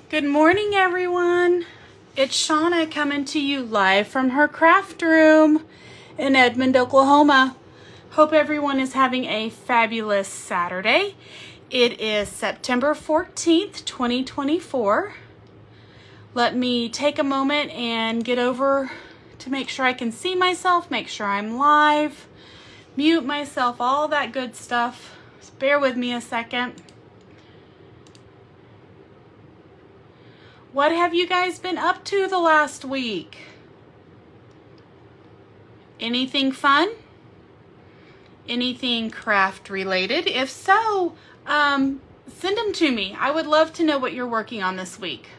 Good morning, everyone. It's Shauna coming to you live from her craft room in Edmond, Oklahoma. Hope everyone is having a fabulous Saturday. It is September 14th, 2024. Let me take a moment and get over to make sure I can see myself, make sure I'm live, mute myself, all that good stuff. Just bear with me a second. What have you guys been up to the last week? Anything fun? Anything craft related? If so, send them to me. I would love to know what you're working on this week.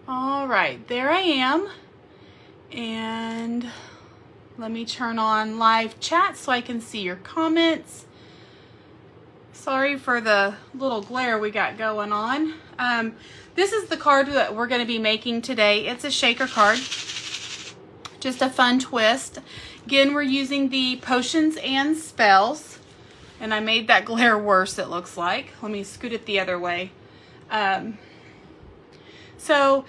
All right, there I am. And let me turn on live chat so I can see your comments. Sorry for the little glare we got going on. This is the card that we're going to be making today. It's a shaker card. Just a fun twist. Again, we're using the potions and spells. And I made that glare worse, it looks like. Let me scoot it the other way. So,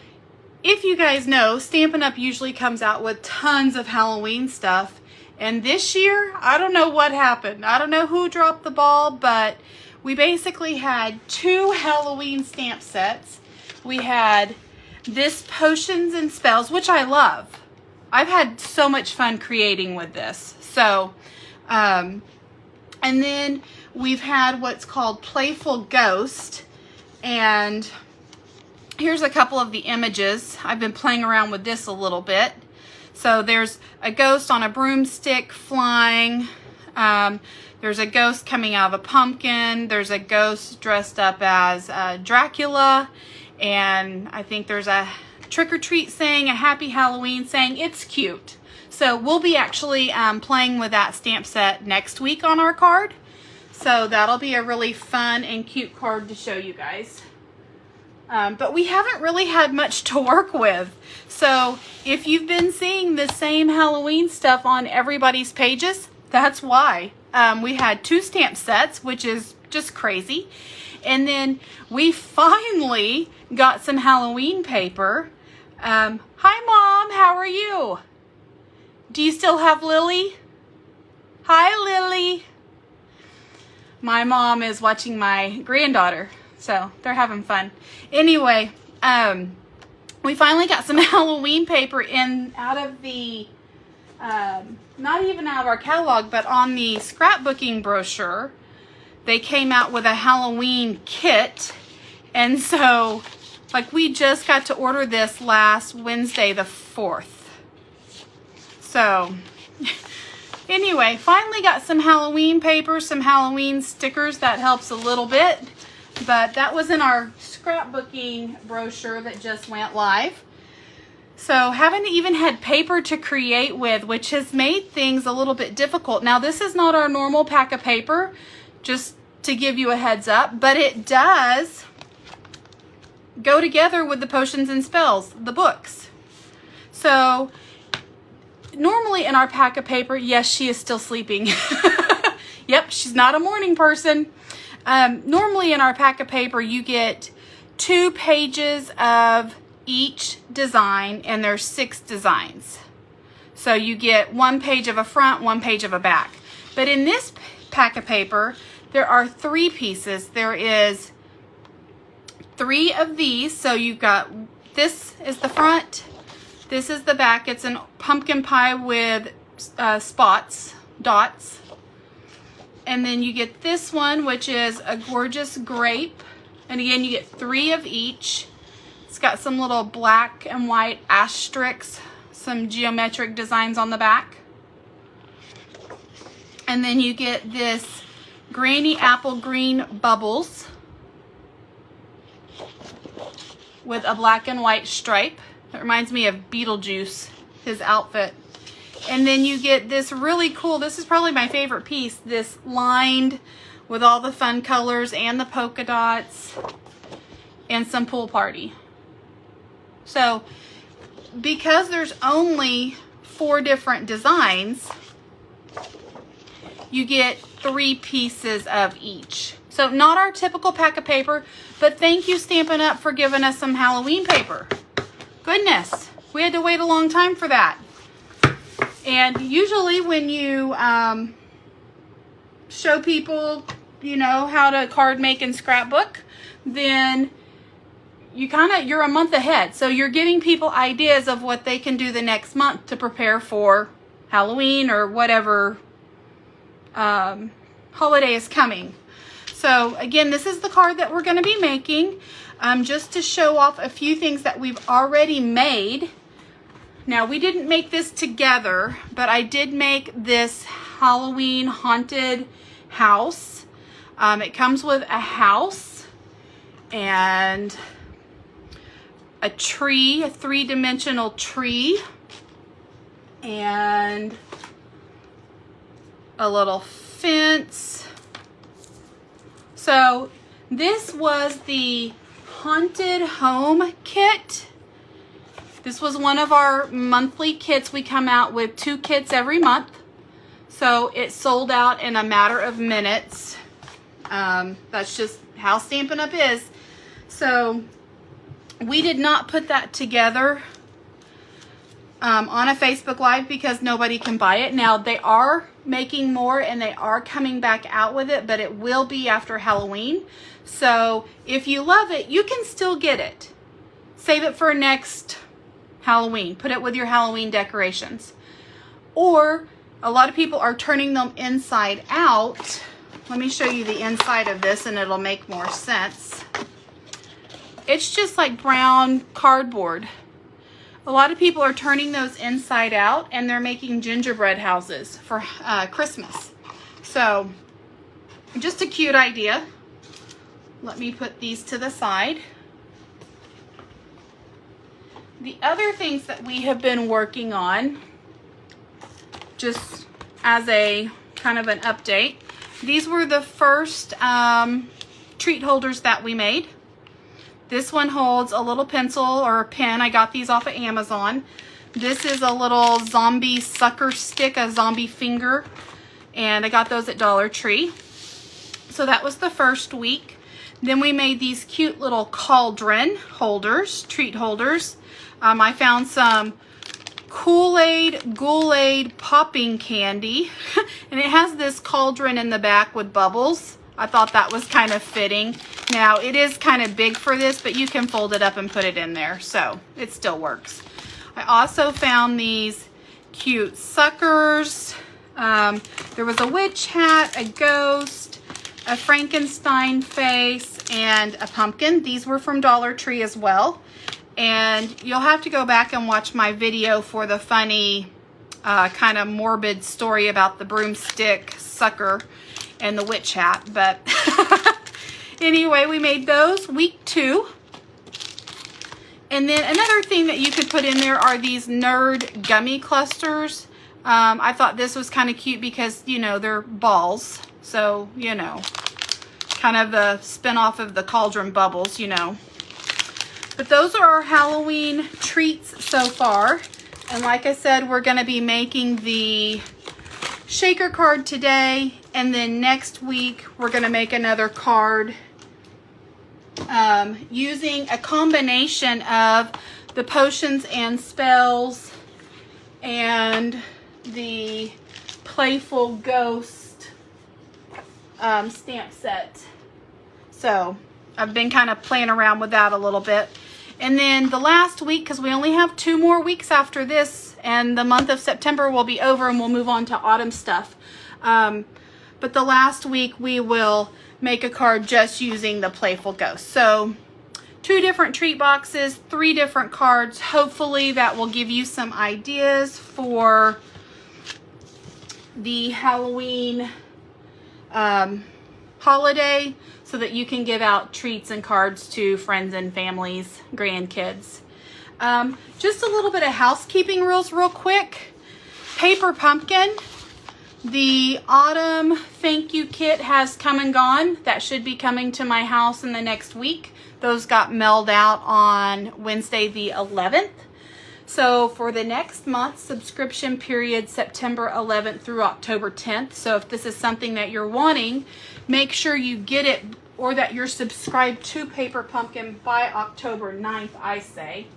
if you guys know, Stampin' Up! Usually comes out with tons of Halloween stuff. And this year, I don't know what happened. I don't know who dropped the ball, but we basically had 2 Halloween stamp sets. We had this Potions and Spells, which I love. I've had so much fun creating with this. So, and then we've had what's called Playful Ghost. And here's a couple of the images. I've been playing around with this a little bit. So there's a ghost on a broomstick flying. There's a ghost coming out of a pumpkin. There's a ghost dressed up as Dracula. And I think there's a trick-or-treat saying, a happy Halloween saying. It's cute. So we'll be actually playing with that stamp set next week on our card. So that'll be a really fun and cute card to show you guys. But we haven't really had much to work with. So if you've been seeing the same Halloween stuff on everybody's pages, that's why. We had 2 stamp sets, which is just crazy. And then we finally got some Halloween paper. Hi, Mom. How are you? Do you still have Lily? Hi, Lily. My mom is watching my granddaughter. So they're having fun. Anyway, we finally got some Halloween paper out of the, not even out of our catalog, but on the scrapbooking brochure. They came out with a Halloween kit. And so, like, we just got to order this last Wednesday, the 4th. So, anyway, finally got some Halloween paper, some Halloween stickers. That helps a little bit. But that was in our scrapbooking brochure that just went live. So haven't even had paper to create with, which has made things a little bit difficult. Now this is not our normal pack of paper, just to give you a heads up, but it does go together with the Potions and Spells, the books. So normally in our pack of paper, yes, she is still sleeping. Yep, she's not a morning person. Normally in our pack of paper, you get 2 pages of each design, and there's 6 designs. So you get 1 page of a front, 1 page of a back. But in this pack of paper, there are 3 pieces. There is 3 of these. So you've got, this is the front, this is the back. It's a pumpkin pie with spots, dots. And then you get this one, which is a gorgeous grape. And again, you get 3 of each. It's got some little black and white asterisks, some geometric designs on the back. And then you get this Granny Apple Green Bubbles with a black and white stripe. It reminds me of Beetlejuice, his outfit. And then you get this really cool, this is probably my favorite piece, this lined with all the fun colors and the polka dots and some pool party. So because there's only 4 different designs, you get 3 pieces of each. So not our typical pack of paper, but thank you Stampin' Up! For giving us some Halloween paper. Goodness, we had to wait a long time for that. And usually when you show people, you know, how to card make and scrapbook, then you're a month ahead. So you're giving people ideas of what they can do the next month to prepare for Halloween or whatever holiday is coming. So again, this is the card that we're going to be making, just to show off a few things that we've already made. Now, we didn't make this together, but I did make this Halloween haunted house. It comes with a house and a tree, a 3-dimensional tree, and a little fence. So this was the Haunted Home Kit. This was one of our monthly kits. We come out with 2 kits every month. So it sold out in a matter of minutes. That's just how Stampin' Up! Is. So we did not put that together on a Facebook Live because nobody can buy it. Now, they are making more and they are coming back out with it, but it will be after Halloween. So if you love it, you can still get it. Save it for next Halloween. Put it with your Halloween decorations. Or a lot of people are turning them inside out. Let me show you the inside of this and it'll make more sense. It's just like brown cardboard. A lot of people are turning those inside out and they're making gingerbread houses for Christmas. So, just a cute idea. Let me put these to the side. The other things that we have been working on, just as a kind of an update, these were the first treat holders that we made. This one holds a little pencil or a pen. I got these off of Amazon. This is a little zombie sucker stick, a zombie finger, and I got those at Dollar Tree. So that was the first week. Then we made these cute little cauldron holders, treat holders. I found some Kool-Aid, Ghoul-Aid popping candy, and it has this cauldron in the back with bubbles. I thought that was kind of fitting. Now, it is kind of big for this, but you can fold it up and put it in there, so it still works. I also found these cute suckers. There was a witch hat, a ghost, a Frankenstein face, and a pumpkin. These were from Dollar Tree as well. And you'll have to go back and watch my video for the funny, kind of morbid story about the broomstick sucker and the witch hat. But anyway, we made those week 2. And then another thing that you could put in there are these nerd gummy clusters. I thought this was kind of cute because, you know, they're balls. So, you know, kind of the spin-off of the cauldron bubbles, you know. But those are our Halloween treats so far. And like I said, we're going to be making the shaker card today. And then next week, we're going to make another card using a combination of the potions and spells and the Playful Ghost stamp set. So I've been kind of playing around with that a little bit. And then the last week, because we only have 2 more weeks after this, and the month of September will be over and we'll move on to autumn stuff. But the last week we will make a card just using the Playful Ghost. So 2 different treat boxes, 3 different cards. Hopefully that will give you some ideas for the Halloween holiday, so that you can give out treats and cards to friends and families, grandkids. Just a little bit of housekeeping rules real quick. Paper pumpkin. The autumn thank you kit has come and gone. That should be coming to my house in the next week. Those got mailed out on Wednesday the 11th. So for the next month, subscription period September 11th through October 10th. So if this is something that you're wanting, make sure you get it, or that you're subscribed to Paper Pumpkin by October 9th, I say.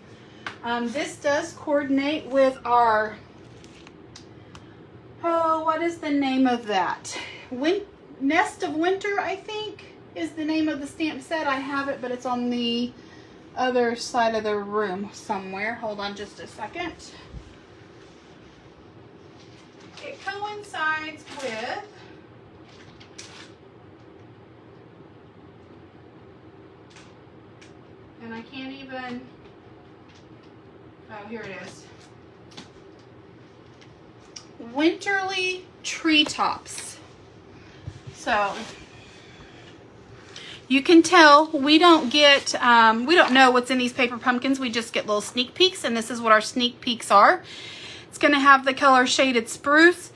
This does coordinate with our, oh, what is the name of that? Nest of Winter, I think, is the name of the stamp set. I have it, but it's on the other side of the room somewhere. Hold on just a second. It coincides with and I can't even, oh, here it is. Winterly Treetops. So you can tell we don't know what's in these paper pumpkins. We just get little sneak peeks, and this is what our sneak peeks are. It's going to have the color Shaded Spruce.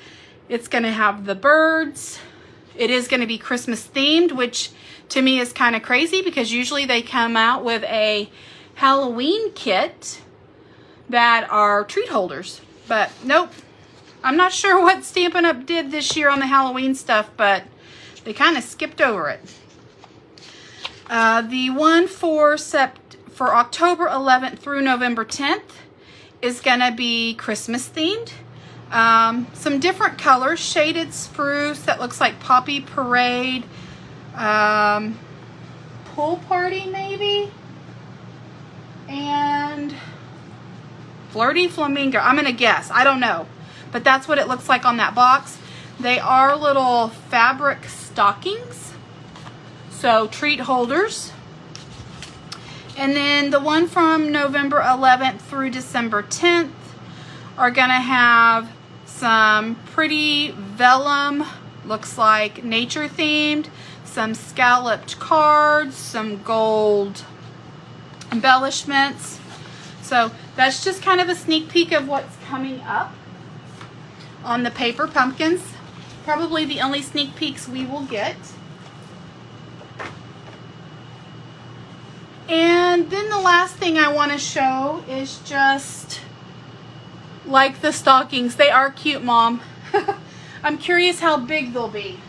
It's going to have the birds. It is going to be Christmas themed, which to me is kind of crazy because usually they come out with a Halloween kit that are treat holders. But nope. I'm not sure what Stampin' Up! Did this year on the Halloween stuff, but they kind of skipped over it. The one for October 11th through November 10th is going to be Christmas themed. Some different colors. Shaded Spruce, that looks like Poppy Parade. Pool Party maybe. And Flirty Flamingo. I'm going to guess. I don't know. But that's what it looks like on that box. They are little fabric stockings. So treat holders. And then the one from November 11th through December 10th are going to have some pretty vellum, looks like nature themed, some scalloped cards, some gold embellishments. So that's just kind of a sneak peek of what's coming up on the paper pumpkins. Probably the only sneak peeks we will get. And then the last thing I want to show is just like the stockings. They are cute, Mom. I'm curious how big they'll be.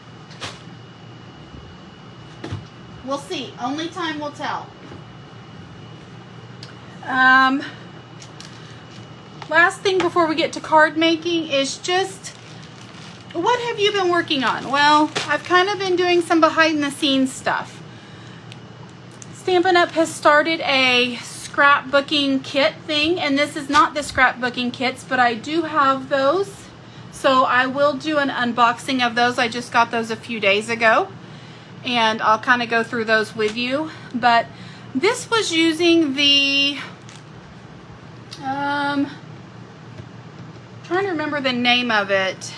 We'll see. Only time will tell. Last thing before we get to card making is just, what have you been working on? Well, I've kind of been doing some behind the scenes stuff. Stampin' Up! Has started a scrapbooking kit thing, and this is not the scrapbooking kits, but I do have those. So I will do an unboxing of those. I just got those a few days ago, and I'll kind of go through those with you. But this was using the, trying to remember the name of it,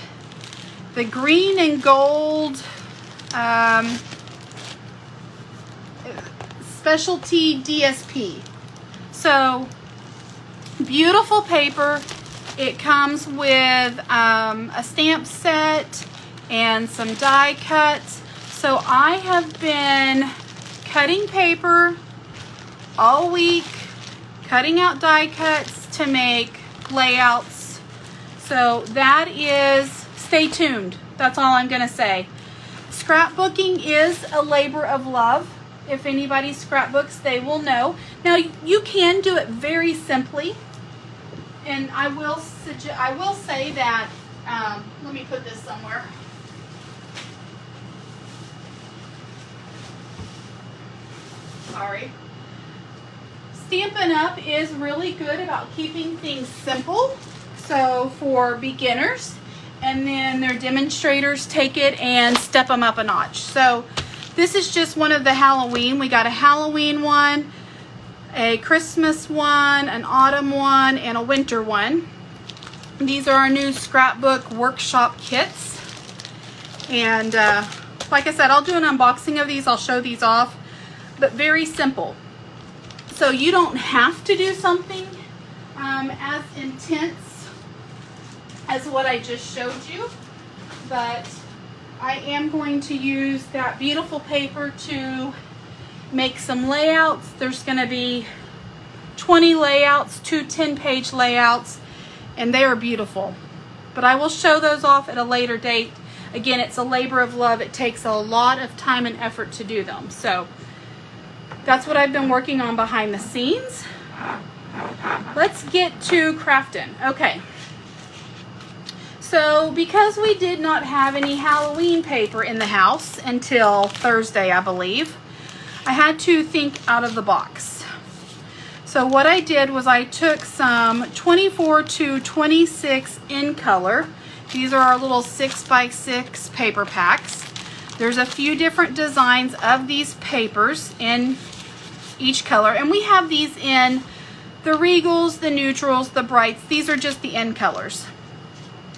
the green and gold specialty DSP. So beautiful paper. It comes with a stamp set and some die cuts. So I have been cutting paper all week, cutting out die cuts to make layouts. So that is, stay tuned. That's all I'm gonna say. Scrapbooking is a labor of love. If anybody scrapbooks, they will know. Now you can do it very simply, and I will say that. Let me put this somewhere. Sorry. Stampin' Up! Is really good about keeping things simple. So for beginners, and then their demonstrators take it and step them up a notch. So this is just one of the Halloween. We got a Halloween one, a Christmas one, an autumn one, and a winter one. These are our new scrapbook workshop kits. And like I said, I'll do an unboxing of these. I'll show these off, but very simple. So you don't have to do something as intense as what I just showed you, but I am going to use that beautiful paper to make some layouts. There's going to be 20 layouts, 2 10-page layouts, and they are beautiful. But I will show those off at a later date. again, it's a labor of love. It takes a lot of time and effort to do them. So that's what I've been working on behind the scenes. Let's get to crafting. Okay. So because we did not have any Halloween paper in the house until Thursday, I believe, I had to think out of the box. So what I did was I took some 24 to 26 in color. These are our little 6x6 paper packs. There's a few different designs of these papers in each color, and we have these in the Regals, the Neutrals, the Brights. These are just the end colors.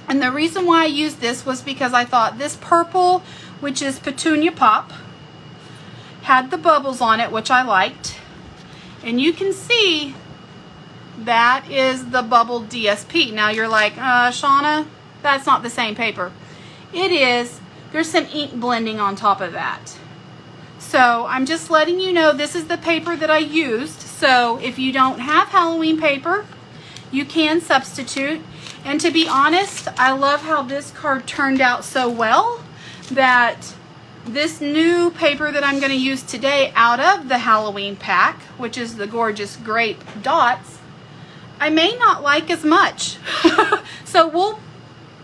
And the reason why I used this was because I thought this purple, which is Petunia Pop, had the bubbles on it, which I liked. And you can see that is the bubbled DSP. Now you're like, Shauna, that's not the same paper. It is. There's some ink blending on top of that. So I'm just letting you know this is the paper that I used. So if you don't have Halloween paper, you can substitute. And to be honest, I love how this card turned out so well that this new paper that I'm going to use today out of the Halloween pack, which is the Gorgeous Grape Dots, I may not like as much. So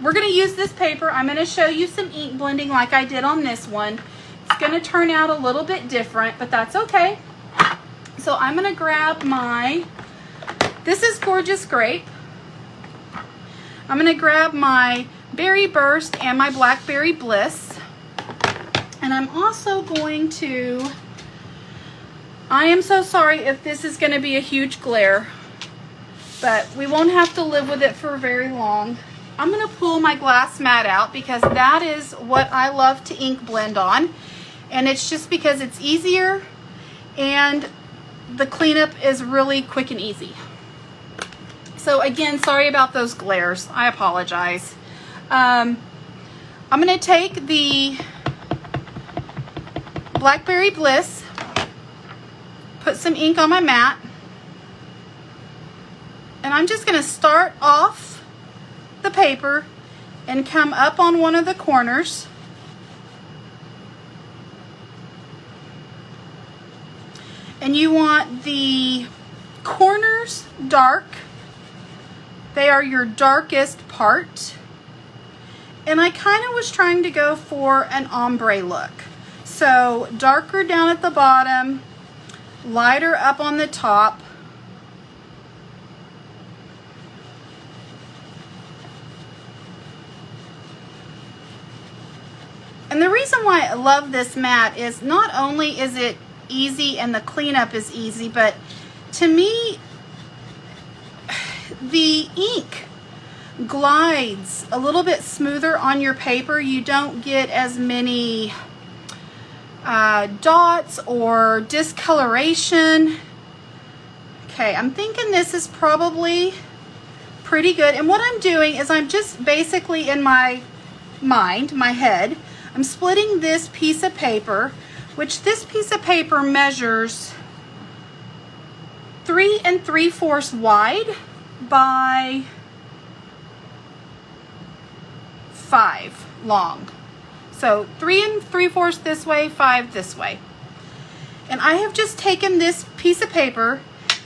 we're going to use this paper. I'm going to show you some ink blending like I did on this one. It's going to turn out a little bit different, but that's okay. So I'm going to grab this is Gorgeous Grape. I'm going to grab my Berry Burst and my Blackberry Bliss. And I'm also going to, I am so sorry if this is going to be a huge glare, but we won't have to live with it for very long. I'm going to pull my glass mat out because that is what I love to ink blend on. And it's just because it's easier and the cleanup is really quick and easy. So again, sorry about those glares. I apologize. I'm going to take the Blackberry Bliss, put some ink on my mat, and I'm just going to start off the paper and come up on one of the corners. And you want the corners dark. They are your darkest part. And I kind of was trying to go for an ombre look. So darker down at the bottom, lighter up on the top. And the reason why I love this mat is not only is it easy and the cleanup is easy, but to me, the ink glides a little bit smoother on your paper. You don't get as many dots or discoloration. Okay, I'm thinking this is probably pretty good. And what I'm doing is I'm just basically in my mind, my head, I'm splitting this piece of paper, which this piece of paper measures 3 3/4 wide by 5 long. So 3 3/4 this way, 5 this way. And I have just taken this piece of paper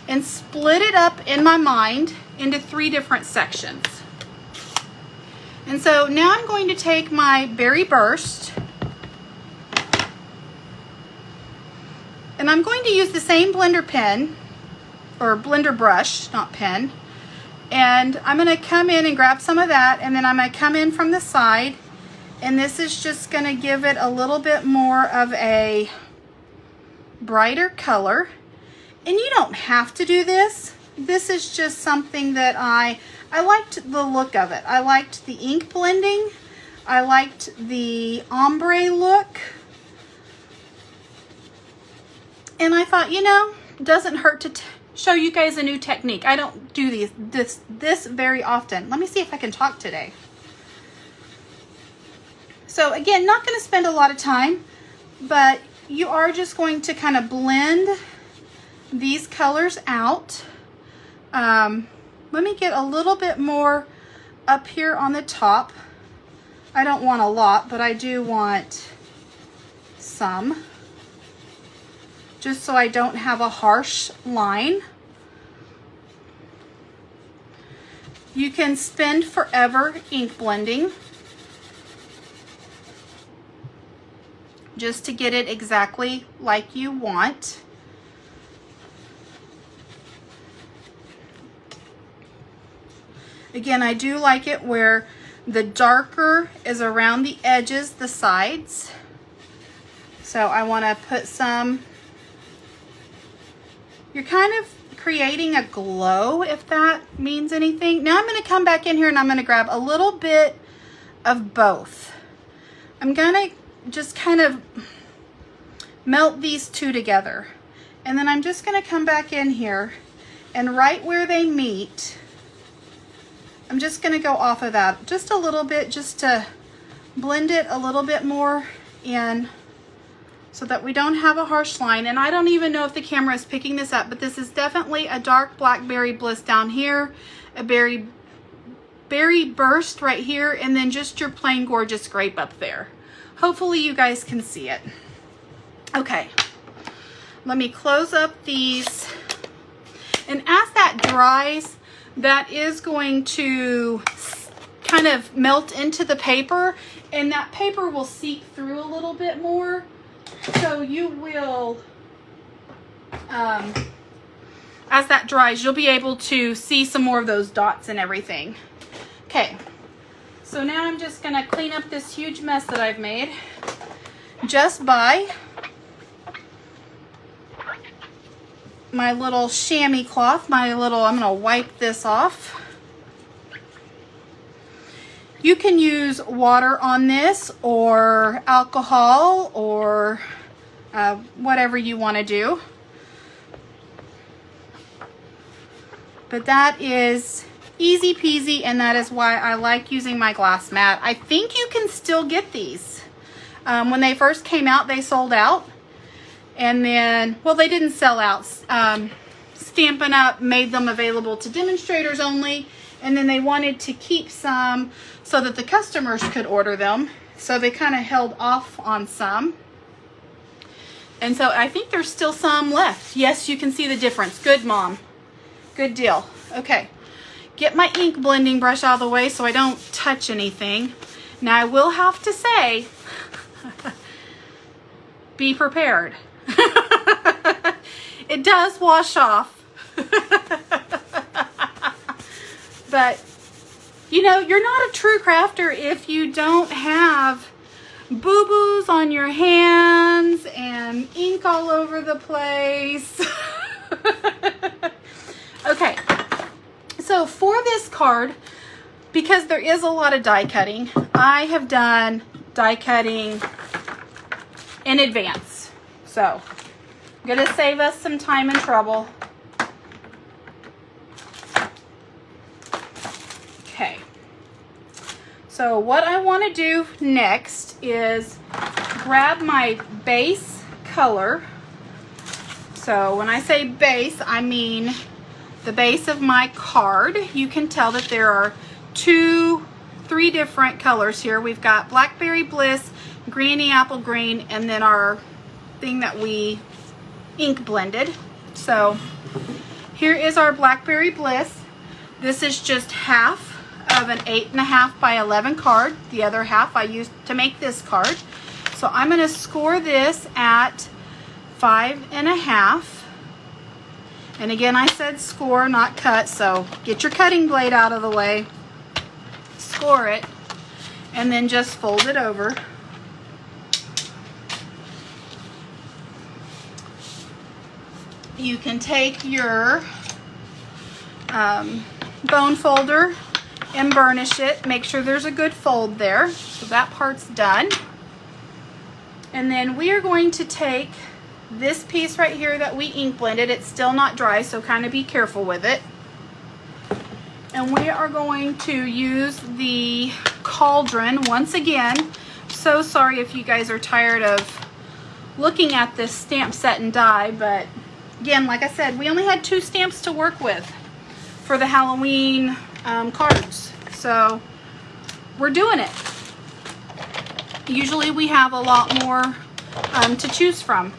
and split it up in my mind into 3 different sections. And so now I'm going to take my Berry Burst, and I'm going to use the same blender pen, or blender brush, not pen. And I'm going to come in and grab some of that, and then I'm going to come in from the side, and this is just going to give it a little bit more of a brighter color. And you don't have to do this. This is just something that I liked the look of it. I liked the ink blending. I liked the ombre look. And I thought, you know, it doesn't hurt to show you guys a new technique. I don't do this very often. Let me see if I can talk today. So again, not going to spend a lot of time, but you are just going to kind of blend these colors out. Let me get a little bit more up here on the top. I don't want a lot, but I do want some, just so I don't have a harsh line. You can spend forever ink blending just to get it exactly like you want. Again, I do like it where the darker is around the edges, the sides. So I want to put some, you're kind of creating a glow, if that means anything. Now I'm going to come back in here and I'm going to grab a little bit of both. I'm going to just kind of melt these two together. And then I'm just going to come back in here and right where they meet, I'm just going to go off of that just a little bit, just to blend it a little bit more in so that we don't have a harsh line. And I don't even know if the camera is picking this up, but this is definitely a dark Blackberry Bliss down here, a berry burst right here, and then just your plain gorgeous grape up there. Hopefully you guys can see it. Okay, let me close up these. And as that dries, that is going to kind of melt into the paper, and that paper will seep through a little bit more. So you will, as that dries, you'll be able to see some more of those dots and everything. Okay, so now I'm just going to clean up this huge mess that I've made just by my little chamois cloth, I'm going to wipe this off. You can use water on this or alcohol or whatever you want to do. But that is easy peasy, and that is why I like using my glass mat. I think you can still get these. When they first came out, they sold out. And then, well, they didn't sell out. Stampin' Up! Made them available to demonstrators only. And then they wanted to keep some so that the customers could order them. So they kind of held off on some. And so I think there's still some left. Yes, you can see the difference. Good, Mom. Good deal. Okay. Get my ink blending brush out of the way so I don't touch anything. Now I will have to say, be prepared. It does wash off. But, you know, you're not a true crafter if you don't have boo-boos on your hands and ink all over the place. Okay, so for this card, because there is a lot of die cutting, I have done die cutting in advance. So I'm going to save us some time and trouble. Okay. So what I want to do next is grab my base color. So when I say base, I mean the base of my card. You can tell that there are three different colors here. We've got Blackberry Bliss, Granny Apple Green, and then our thing that we ink blended. So here is our Blackberry Bliss. This is just half of an 8.5 by 11 card. The other half I used to make this card. So I'm going to score this at 5.5. And again, I said score, not cut, so get your cutting blade out of the way, score it, and then just fold it over. You can take your bone folder and burnish it. Make sure there's a good fold there. So that part's done. And then we are going to take this piece right here that we ink blended. It's still not dry, so kind of be careful with it. And we are going to use the cauldron once again. So sorry if you guys are tired of looking at this stamp set and die, but again, like I said, we only had 2 stamps to work with for the Halloween cards. So we're doing it. usually we have a lot more to choose from.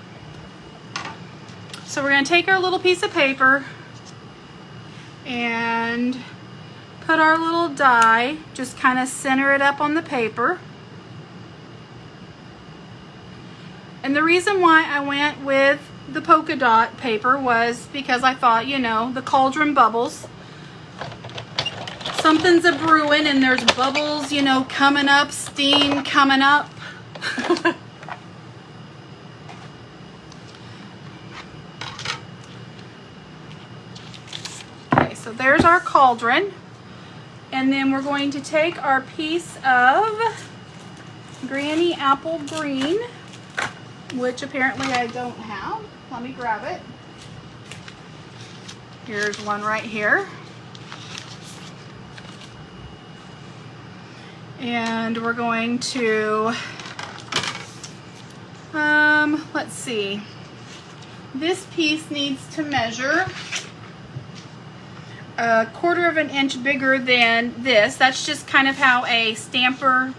So we're going to take our little piece of paper and put our little die, just kind of center it up on the paper. And the reason why I went with the polka dot paper was because I thought, you know, the cauldron bubbles. Something's a brewing and there's bubbles, you know, coming up, steam coming up. Okay, so there's our cauldron. And then we're going to take our piece of Granny Apple Green, which apparently I don't have. Let me grab it. Here's one right here. And we're going to, let's see. This piece needs to measure a 1/4 of an inch bigger than this. That's just kind of how a stamper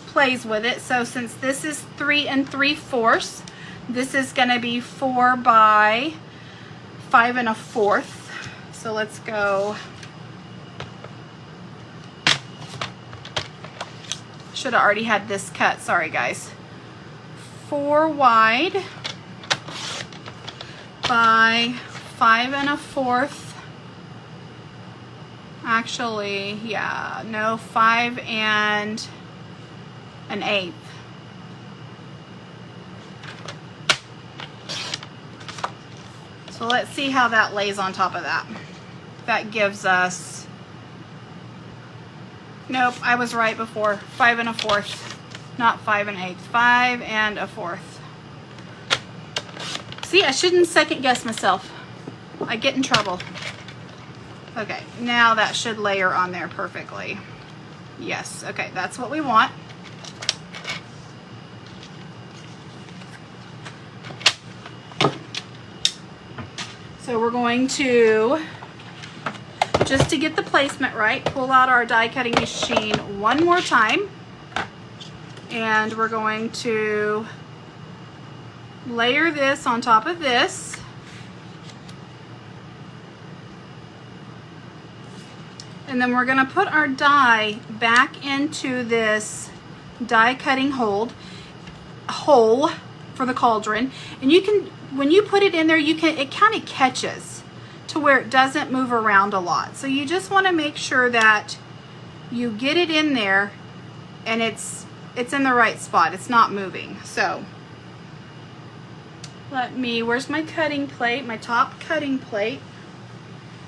plays with it. So since this is 3 3/4, this is going to be 4 by 5 1/4. So let's go. Should have already had this cut. Sorry, guys. 4 wide by 5 1/4. Actually, yeah, no, 5 1/8. So let's see how that lays on top of that. That gives us, nope, I was right before. 5 1/4, not 5 1/8, 5 1/4. See, I shouldn't second guess myself. I get in trouble. Okay, now that should layer on there perfectly. Yes, okay, that's what we want. So we're going to, just to get the placement right, pull out our die cutting machine one more time. And we're going to layer this on top of this. And then we're going to put our die back into this die cutting hole for the cauldron. And you can, when you put it in there, you can, it kind of catches to where it doesn't move around a lot. So you just want to make sure that you get it in there and it's in the right spot. It's not moving. So let me, where's my cutting plate? My top cutting plate.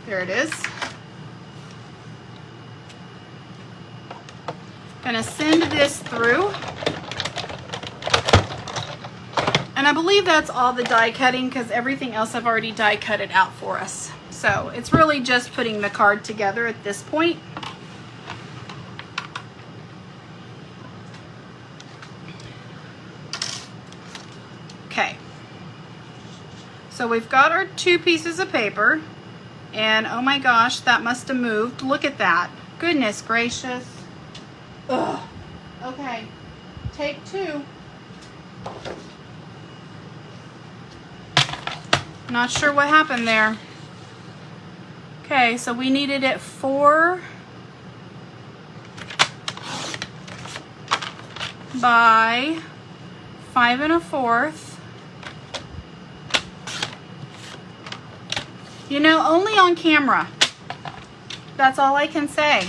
There it is. Gonna send this through. And I believe that's all the die cutting because everything else I've already die cut it out for us. So it's really just putting the card together at this point. Okay. So we've got our 2 pieces of paper and oh my gosh, that must have moved. Look at that. Goodness gracious. Ugh. Okay, take 2. Not sure what happened there. Okay, so we needed it 4 by 5 1/4. You know, only on camera. That's all I can say.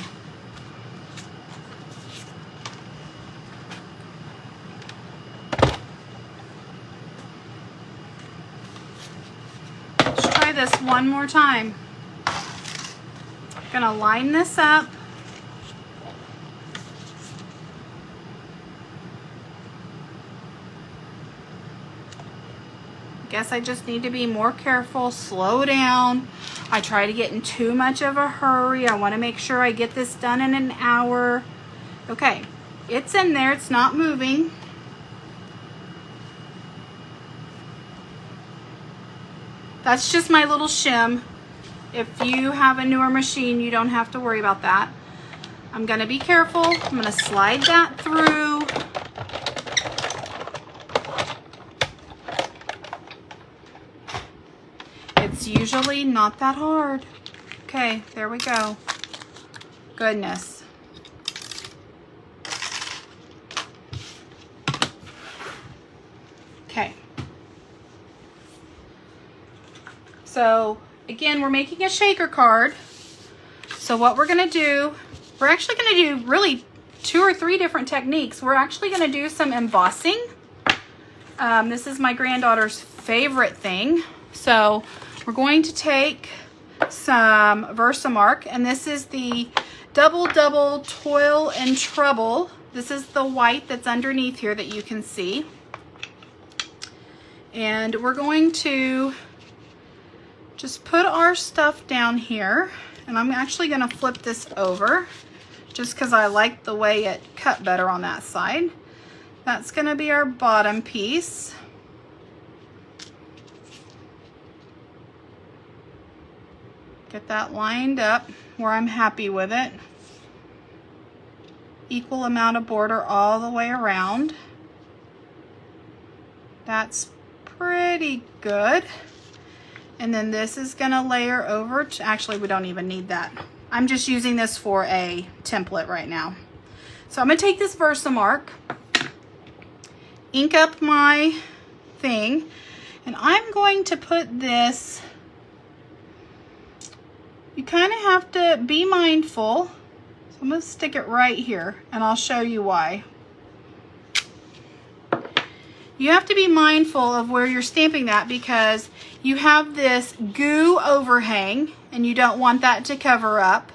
This one more time. Gonna line this up. Guess I just need to be more careful, slow down. I try to get in too much of a hurry. I want to make sure I get this done in an hour. Okay, it's in there, it's not moving. That's just my little shim. If you have a newer machine, you don't have to worry about that. I'm gonna be careful. I'm gonna slide that through. It's usually not that hard. Okay, there we go. Goodness. Okay. So again, we're making a shaker card. So what we're gonna do, we're actually gonna do really 2 or 3 different techniques. We're actually gonna do some embossing. This is my granddaughter's favorite thing. So we're going to take some Versamark, and this is the Double Toil and Trouble. This is the white that's underneath here that you can see. And we're going to just put our stuff down here, and I'm actually going to flip this over just because I like the way it cut better on that side. That's going to be our bottom piece. Get that lined up where I'm happy with it. Equal amount of border all the way around. That's pretty good. And then this is gonna layer over to, actually we don't even need that. I'm just using this for a template right now. So I'm gonna take this Versamark, ink up my thing, and I'm going to put this, you kind of have to be mindful. So I'm gonna stick it right here and I'll show you why. You have to be mindful of where you're stamping that because you have this goo overhang and you don't want that to cover up.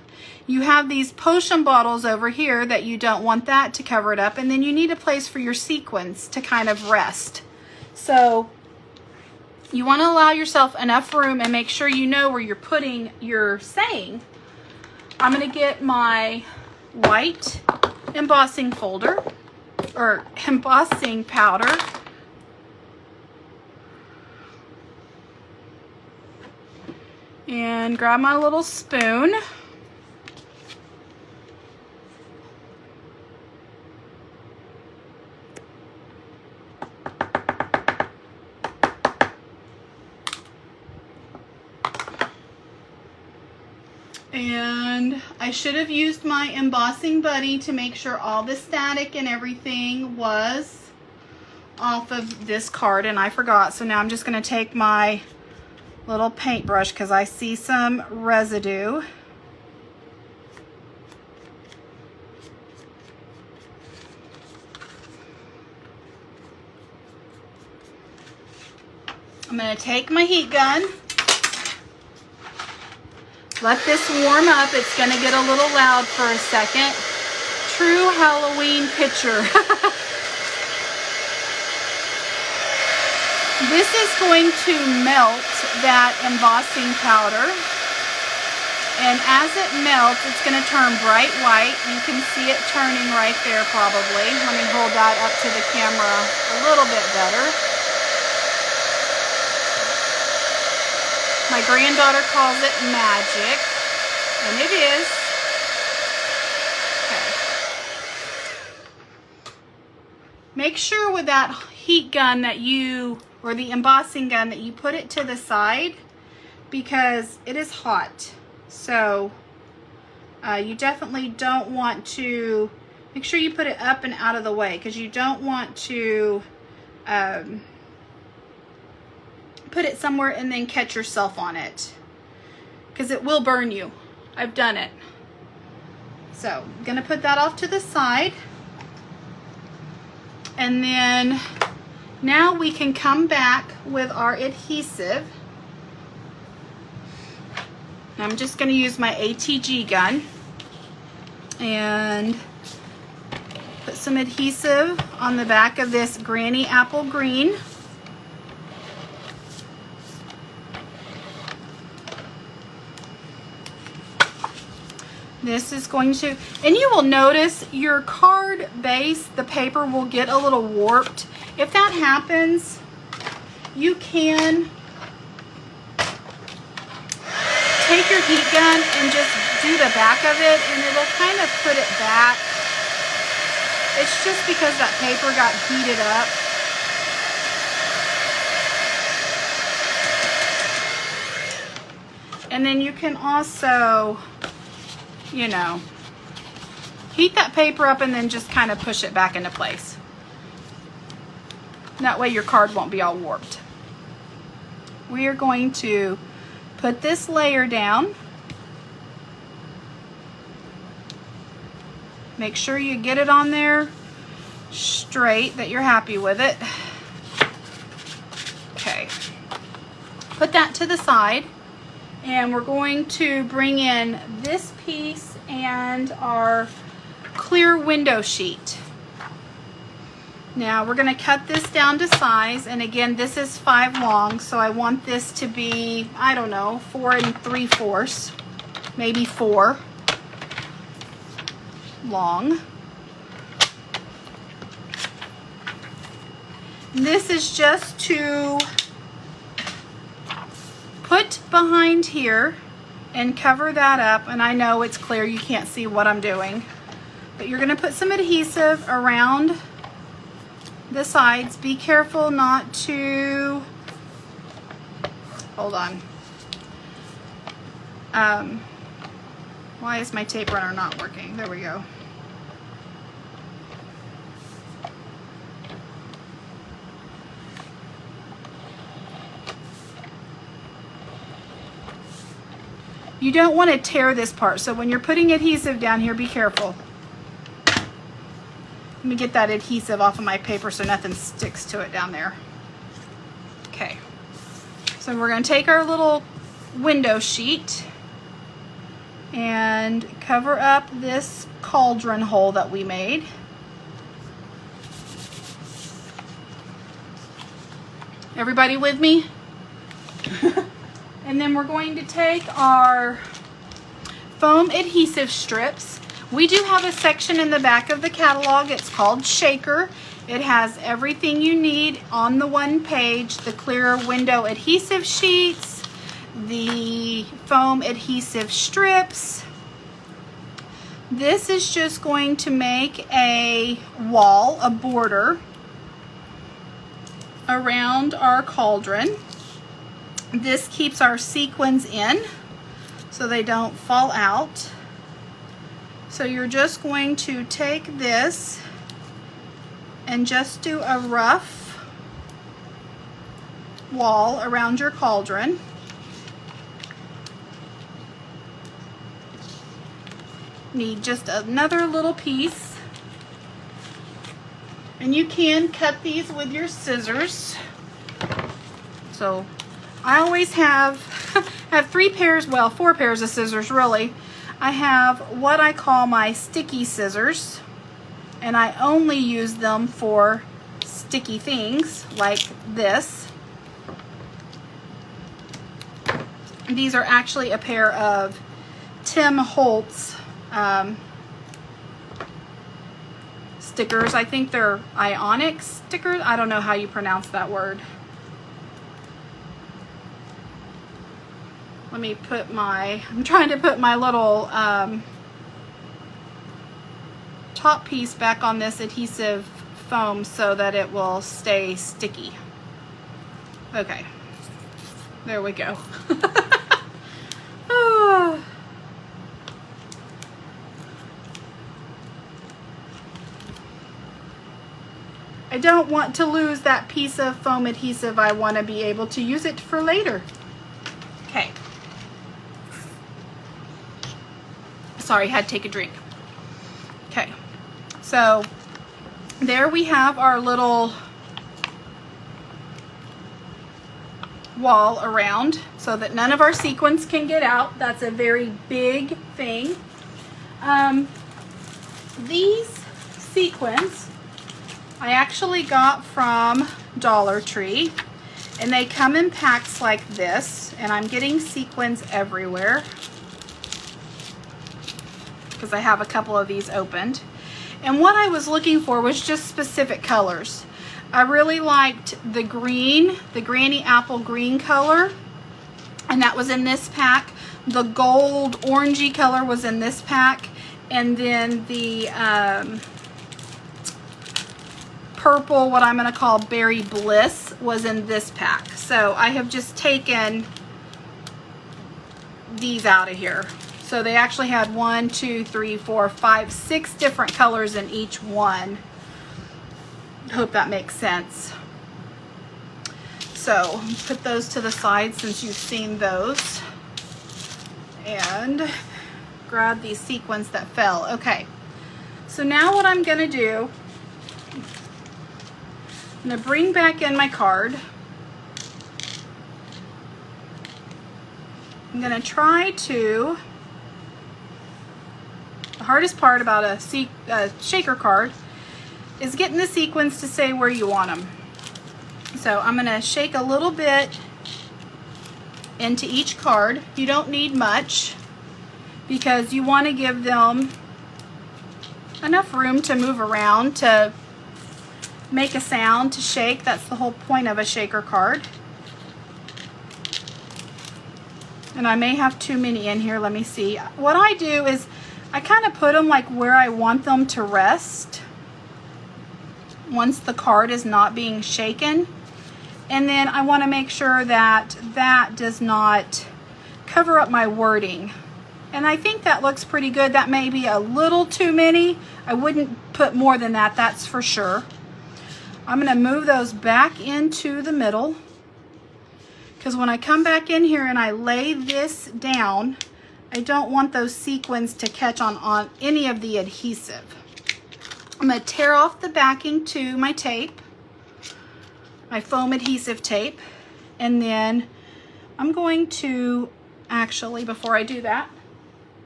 You have these potion bottles over here that you don't want that to cover it up, and then you need a place for your sequins to kind of rest. So you want to allow yourself enough room and make sure you know where you're putting your saying. I'm going to get my white embossing folder or embossing powder. And grab my little spoon. And I should have used my embossing buddy to make sure all the static and everything was off of this card, and I forgot. So now I'm just going to take my little paintbrush because I see some residue. I'm going to take my heat gun. Let this warm up. It's going to get a little loud for a second. True Halloween picture. This is going to melt that embossing powder. And as it melts, it's going to turn bright white. You can see it turning right there probably. Let me hold that up to the camera a little bit better. My granddaughter calls it magic, and it is. Okay. Make sure with that heat gun that you, or the embossing gun, that you put it to the side because it is hot. So you definitely don't want to, make sure you put it up and out of the way because you don't want to put it somewhere and then catch yourself on it because it will burn you. I've done it. So I'm gonna put that off to the side, and then now we can come back with our adhesive. I'm just going to use my ATG gun and put some adhesive on the back of this Granny Apple Green. This is going to, and you will notice your card base, the paper will get a little warped. If that happens, you can take your heat gun and just do the back of it, and it'll kind of put it back. It's just because that paper got heated up. And then you can also, you know, heat that paper up and then just kind of push it back into place. That way your card won't be all warped. We are going to put this layer down. Make sure you get it on there straight, that you're happy with it. Okay. Put that to the side. And we're going to bring in this piece and our clear window sheet. Now we're going to cut this down to size, and again this is 5 long, so I want this to be, I don't know, 4 3/4, maybe 4 long. This is just to put behind here and cover that up, and I know it's clear, you can't see what I'm doing, but you're going to put some adhesive around the sides. Be careful not to, hold on, why is my tape runner not working? There we go. You don't want to tear this part, so when you're putting adhesive down here, be careful. Let me get that adhesive off of my paper so nothing sticks to it down there. Okay, so we're going to take our little window sheet and cover up this cauldron hole that we made. Everybody with me? And then we're going to take our foam adhesive strips. We do have a section in the back of the catalog. It's called Shaker. It has everything you need on the one page: the clear window adhesive sheets, the foam adhesive strips. This is just going to make a wall, a border around our cauldron. This keeps our sequins in so they don't fall out. So you're just going to take this and just do a rough wall around your cauldron. Need just another little piece. And you can cut these with your scissors. So I always have 3 pairs, well, 4 pairs of scissors really. I have what I call my sticky scissors, and I only use them for sticky things like this. These are actually a pair of Tim Holtz stickers. I think they're ionic stickers. I don't know how you pronounce that word. Let me put I'm trying to put my little top piece back on this adhesive foam so that it will stay sticky. Okay, there we go. Oh. I don't want to lose that piece of foam adhesive. I want to be able to use it for later. Okay. Sorry, had to take a drink. Okay, so there we have our little wall around so that none of our sequins can get out. That's a very big thing. These sequins I actually got from Dollar Tree, and they come in packs like this, and I'm getting sequins everywhere because I have a couple of these opened. And what I was looking for was just specific colors. I really liked the green, the Granny Apple green color, and that was in this pack. The gold orangey color was in this pack, and then the purple, what I'm going to call Berry Bliss, was in this pack. So I have just taken these out of here. So they actually had 1, 2, 3, 4, 5, 6 different colors in each one. Hope that makes sense. So put those to the side since you've seen those. And grab these sequins that fell. Okay, so now what I'm gonna do, I'm gonna bring back in my card. I'm gonna try to, the hardest part about a shaker card is getting the sequins to say where you want them. So I'm gonna shake a little bit into each card. You don't need much because you want to give them enough room to move around, to make a sound, to shake. That's the whole point of a shaker card. And I may have too many in here. Let me see. What I do is I kind of put them like where I want them to rest once the card is not being shaken. And then I want to make sure that that does not cover up my wording. And I think that looks pretty good. That may be a little too many. I wouldn't put more than that, that's for sure. I'm going to move those back into the middle, because when I come back in here and I lay this down, I don't want those sequins to catch on any of the adhesive. I'm going to tear off the backing to my tape, my foam adhesive tape, and then I'm going to, actually, before I do that,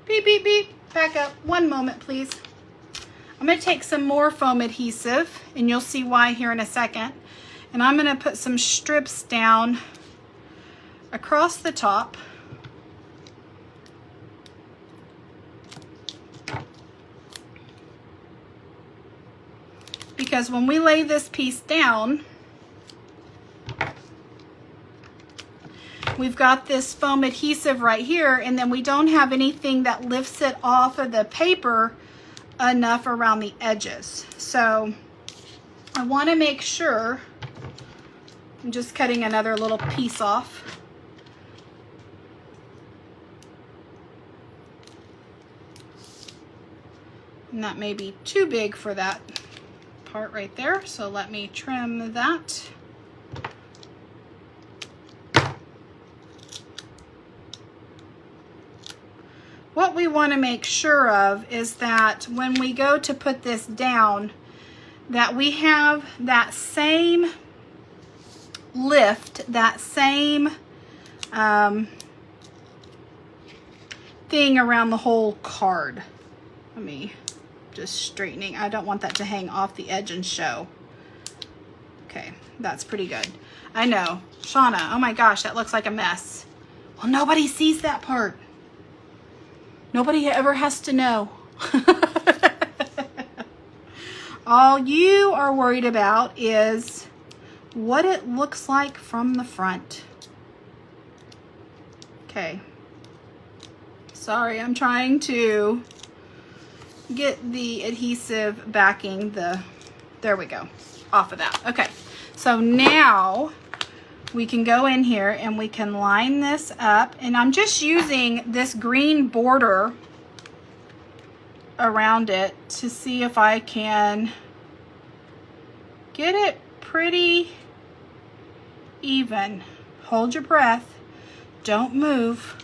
beep, beep, beep, back up, one moment please. I'm going to take some more foam adhesive, and you'll see why here in a second, and I'm going to put some strips down across the top. Because when we lay this piece down, we've got this foam adhesive right here, and then we don't have anything that lifts it off of the paper enough around the edges. So I want to make sure, I'm just cutting another little piece off. And that may be too big for that part right there, so let me trim that. What we want to make sure of is that when we go to put this down, that we have that same lift, that same thing around the whole card. Let me just straightening. I don't want that to hang off the edge and show. Okay, that's pretty good. I know, Shauna, oh my gosh, that looks like a mess. Well, nobody sees that part. Nobody ever has to know. All you are worried about is what it looks like from the front. Okay. Sorry, I'm trying to get the adhesive backing, there we go, off of that. Okay, so now we can go in here and we can line this up, and I'm just using this green border around it to see if I can get it pretty even. Hold your breath, don't move,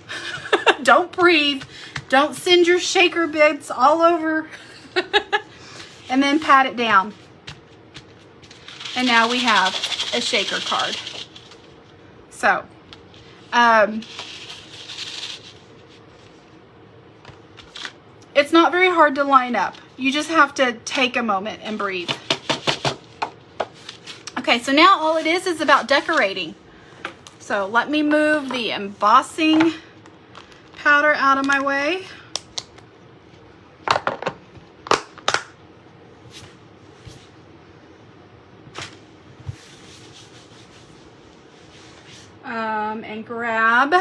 don't breathe, don't send your shaker bits all over, and then pat it down. And now we have a shaker card. So, it's not very hard to line up. You just have to take a moment and breathe. Okay, so now all it is about decorating. So let me move the embossing powder out of my way. And grab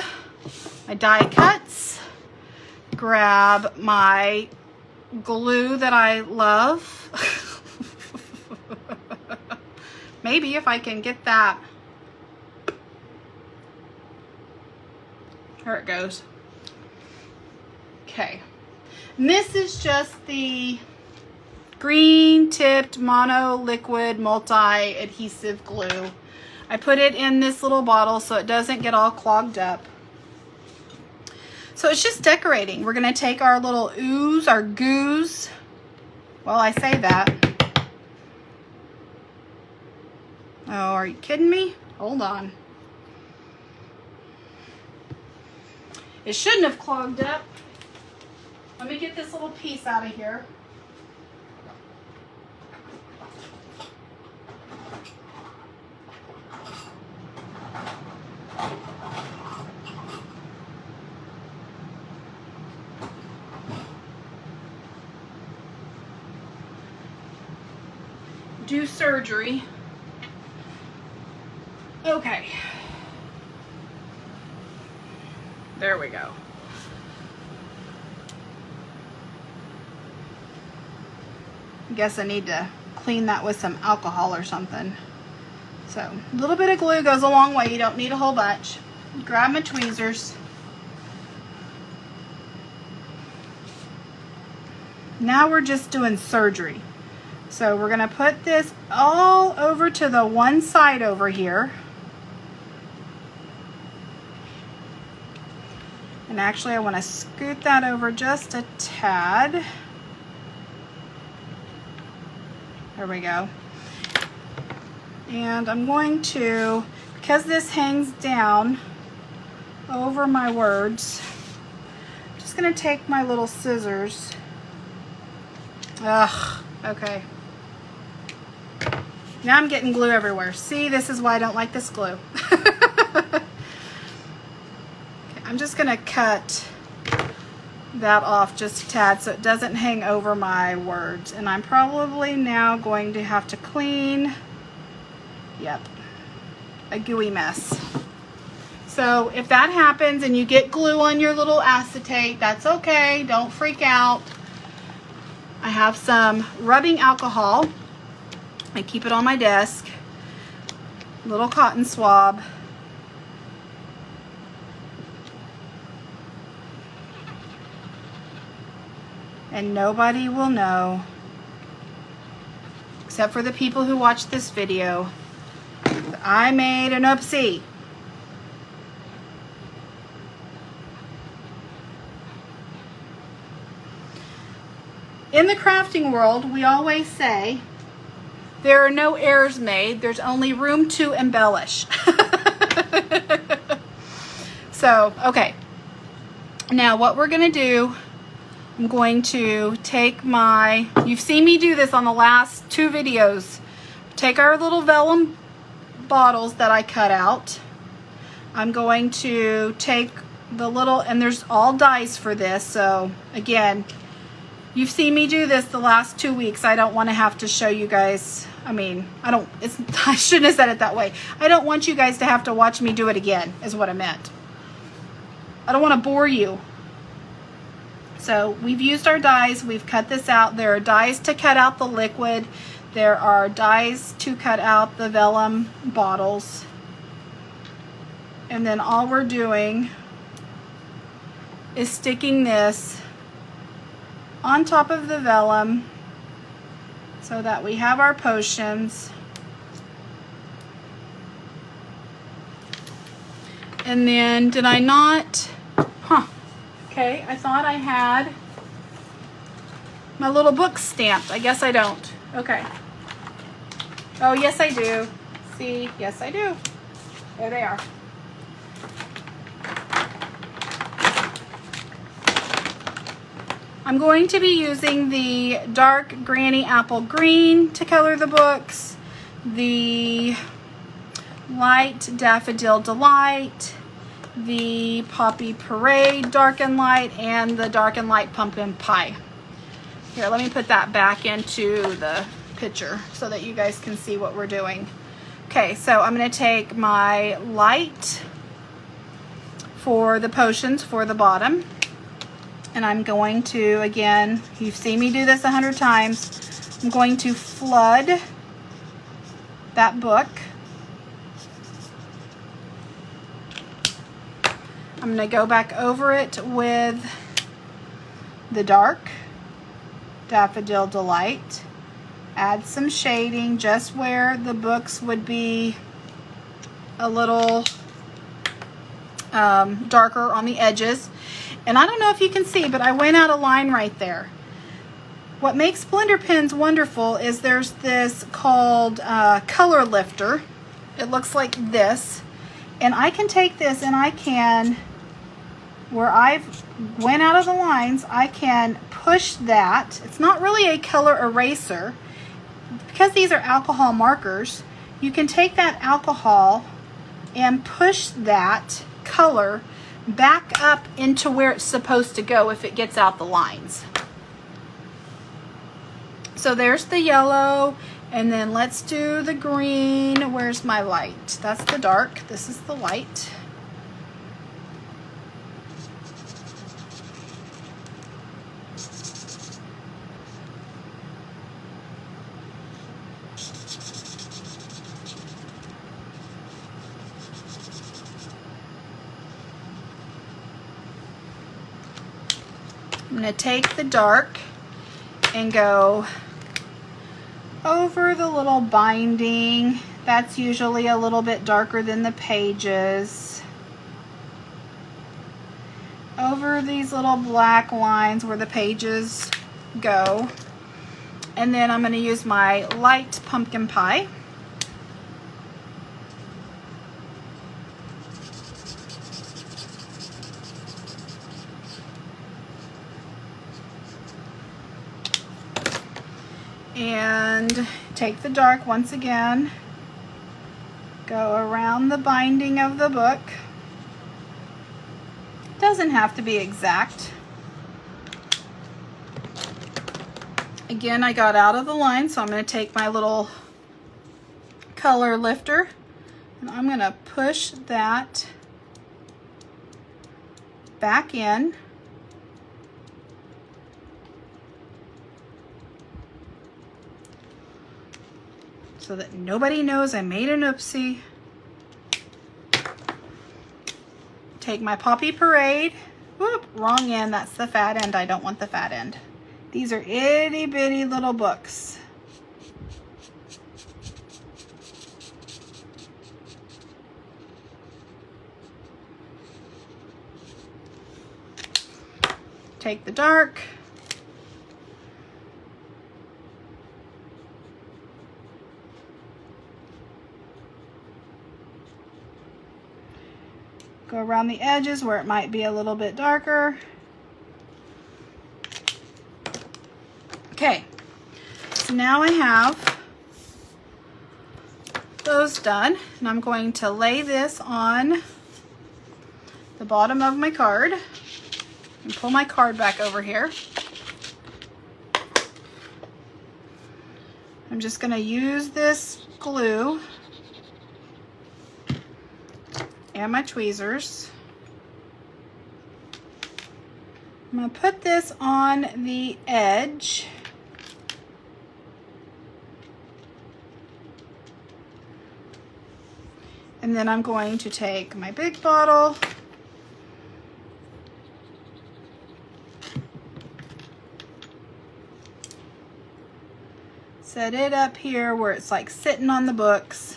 my die cuts, grab my glue that I love. Maybe if I can get that. There it goes. Okay. And this is just the green tipped mono liquid multi-adhesive glue. I put it in this little bottle so it doesn't get all clogged up. So it's just decorating. We're going to take our little ooze, our goos. Well, I say that. Oh, are you kidding me? Hold on. It shouldn't have clogged up. Let me get this little piece out of here. Do surgery. Okay. There we go. I guess I need to clean that with some alcohol or something. So a little bit of glue goes a long way. You don't need a whole bunch. Grab my tweezers. Now we're just doing surgery. So we're going to put this all over to the one side over here. And actually I want to scoot that over just a tad. There we go. And I'm going to, because this hangs down over my words, I'm just going to take my little scissors. Ugh, okay. Now I'm getting glue everywhere. See, this is why I don't like this glue. Okay, I'm just going to cut that off just a tad so it doesn't hang over my words. And I'm probably now going to have to clean, yep, a gooey mess. So if that happens and you get glue on your little acetate, that's okay. Don't freak out. I have some rubbing alcohol. I keep it on my desk. Little cotton swab. And nobody will know, except for the people who watch this video, that I made an oopsie. In the crafting world, we always say, there are no errors made, there's only room to embellish. So, okay. Now what we're going to do, I'm going to take my, you've seen me do this on the last 2 videos. Take our little vellum bottles that I cut out. I'm going to take the little, and there's all dies for this, so again, you've seen me do this the last 2 weeks. I don't want to have to show you guys. I mean, I shouldn't have said it that way. I don't want you guys to have to watch me do it again, is what I meant. I don't want to bore you. So we've used our dies. We've cut this out. There are dies to cut out the liquid. There are dies to cut out the vellum bottles. And then all we're doing is sticking this on top of the vellum so that we have our potions. And then, did I not? Okay, I thought I had my little book stamped. I guess I don't. Okay. Oh, yes I do. See, yes I do. There they are. I'm going to be using the dark Granny Apple Green to color the books, the light Daffodil Delight, the Poppy Parade Dark and Light, and the Dark and Light Pumpkin Pie. Here, let me put that back into the picture so that you guys can see what we're doing. Okay, so I'm going to take my light for the potions for the bottom. And I'm going to, again, you've seen me do this 100 times. I'm going to flood that book. I'm going to go back over it with the dark Daffodil Delight. Add some shading just where the books would be a little darker on the edges. And I don't know if you can see, but I went out a line right there. What makes blender pens wonderful is there's this called Color Lifter. It looks like this. And I can take this and I can, where I've went out of the lines, I can push that. It's not really a color eraser. Because these are alcohol markers, you can take that alcohol and push that color back up into where it's supposed to go if it gets out the lines. So there's the yellow, and then let's do the green. Where's my light? That's the dark. This is the light. I'm going to take the dark and go over the little binding. That's usually a little bit darker than the pages. Over these little black lines where the pages go. And then I'm going to use my light pumpkin pie. And take the dark once again, go around the binding of the book. Doesn't have to be exact. Again, I got out of the line, so I'm going to take my little color lifter and I'm going to push that back in. So that nobody knows I made an oopsie. Take my Poppy Parade. Whoop, wrong end. That's the fat end. I don't want the fat end. These are itty bitty little books. Take the dark. Go around the edges where it might be a little bit darker. Okay, so now I have those done, and I'm going to lay this on the bottom of my card and pull my card back over here. I'm just going to use this glue and my tweezers. I'm going to put this on the edge. And then I'm going to take my big bottle set it up here where it's like sitting on the books.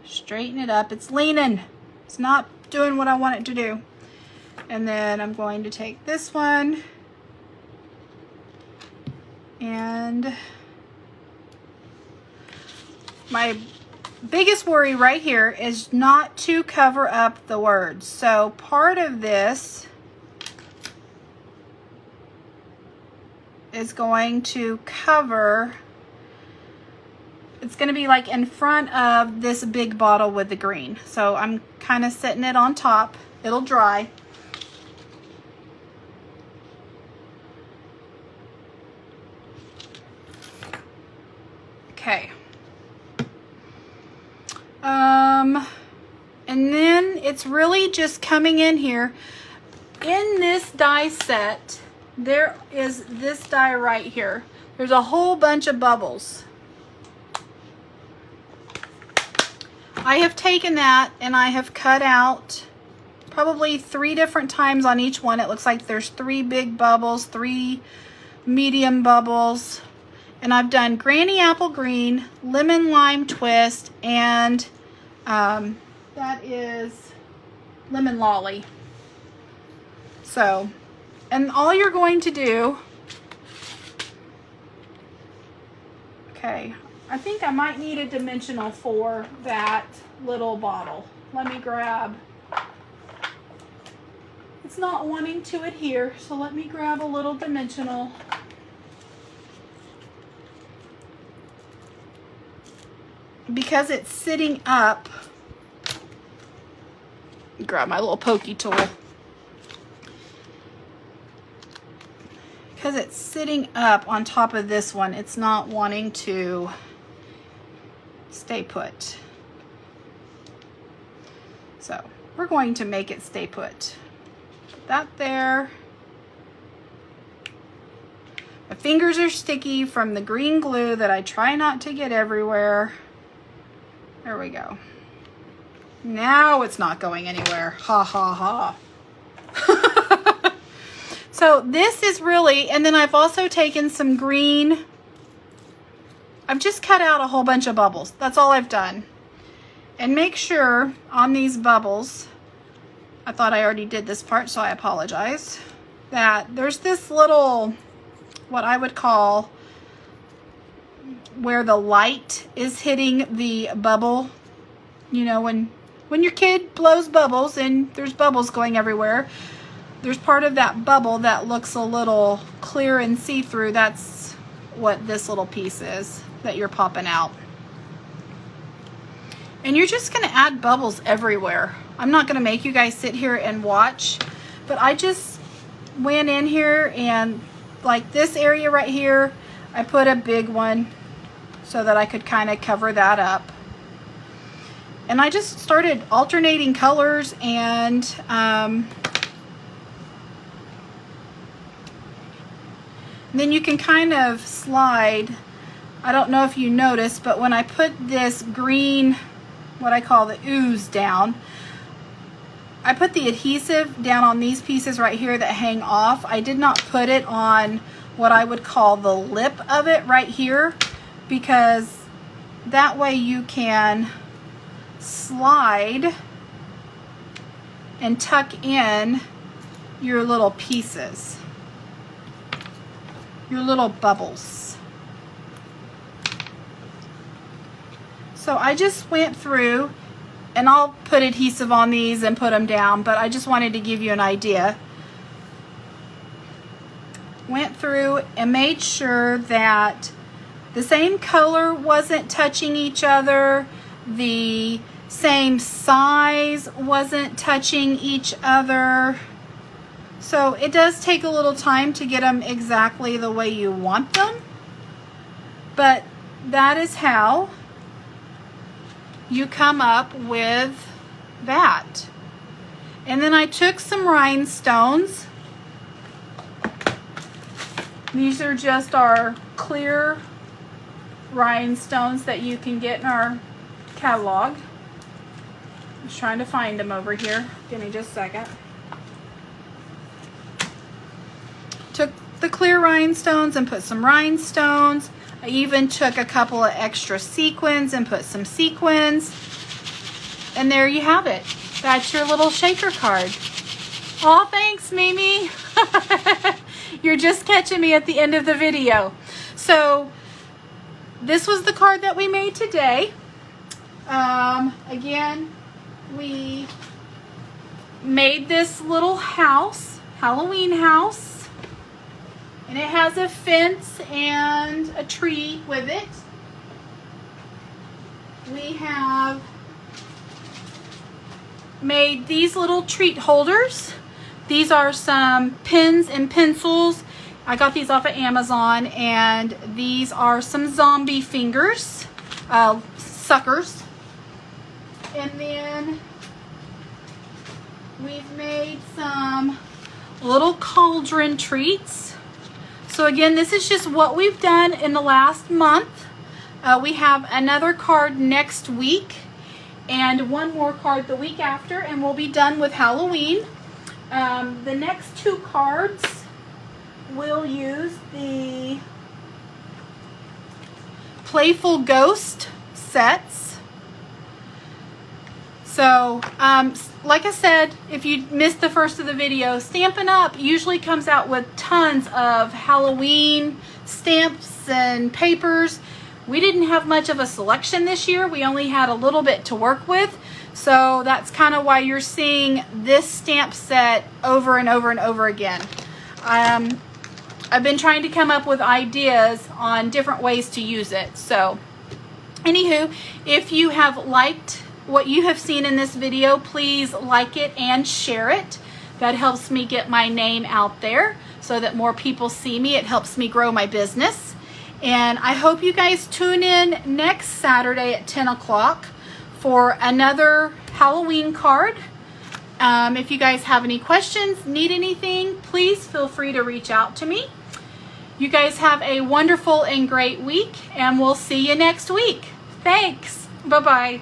Straighten it up. It's leaning. It's not doing what I want it to do. And then I'm going to take this one and my biggest worry right here is not to cover up the words. So part of this is going to cover, it's going to be like in front of this big bottle with the green. So I'm kind of setting it on top. It'll dry. Okay. And then it's really just coming in here. In this die set, there is this die right here. There's a whole bunch of bubbles. I have taken that and I have cut out probably 3 different times on each one. It looks like there's 3 big bubbles, 3 medium bubbles. And I've done Granny Apple Green, Lemon Lime Twist, and that is Lemon Lolly. So, and all you're going to do, okay, I think I might need a dimensional for that little bottle. Let me grab, it's not wanting to adhere, so let me grab a little dimensional. Because it's sitting up, grab my little pokey tool. Because it's sitting up on top of this one, it's not wanting to stay put. So we're going to make it stay put. Put that there. My fingers are sticky from the green glue that I try not to get everywhere. There we go. Now it's not going anywhere. Ha ha ha. So this is really, and then I've also taken some green. I've just cut out a whole bunch of bubbles. That's all I've done. And make sure on these bubbles, I thought I already did this part, so I apologize, that there's this little, what I would call, where the light is hitting the bubble. You know, when your kid blows bubbles and there's bubbles going everywhere, there's part of that bubble that looks a little clear and see-through. That's what this little piece is that you're popping out. And you're just going to add bubbles everywhere. I'm not going to make you guys sit here and watch, but I just went in here and like this area right here, I put a big one so that I could kind of cover that up. And I just started alternating colors, and then you can kind of slide. I don't know if you noticed, but when I put this green, what I call the ooze down, I put the adhesive down on these pieces right here that hang off. I did not put it on what I would call the lip of it right here, because that way you can slide and tuck in your little pieces, your little bubbles. So I just went through, and I'll put adhesive on these and put them down, but I just wanted to give you an idea. Went through and made sure that the same color wasn't touching each other, the same size wasn't touching each other. So it does take a little time to get them exactly the way you want them, but that is how you come up with that. And then I took some rhinestones. These are just our clear rhinestones that you can get in our catalog. I'm just trying to find them over here. Give me just a second. Took the clear rhinestones and put some rhinestones. I even took a couple of extra sequins and put some sequins. And there you have it. That's your little shaker card. Aw, thanks, Mimi. You're just catching me at the end of the video. So this was the card that we made today. Again, we made this little house, Halloween house. And it has a fence and a tree with it. We have made these little treat holders. These are some pens and pencils. I got these off of Amazon, and these are some zombie fingers, suckers. And then we've made some little cauldron treats. So again, this is just what we've done in the last month. We have another card next week, and one more card the week after, and we'll be done with Halloween. The next 2 cards will use the Playful Ghost sets. So, like I said, if you missed the first of the video, Stampin' Up! Usually comes out with tons of Halloween stamps and papers. We didn't have much of a selection this year. We only had a little bit to work with. So that's kind of why you're seeing this stamp set over and over and over again. I've been trying to come up with ideas on different ways to use it. So, anywho, if you have liked what you have seen in this video, please like it and share it. That helps me get my name out there so that more people see me. It helps me grow my business. And I hope you guys tune in next Saturday at 10 o'clock for another Halloween card. If you guys have any questions, need anything, please feel free to reach out to me. You guys have a wonderful and great week, and we'll see you next week. Thanks. Bye-bye.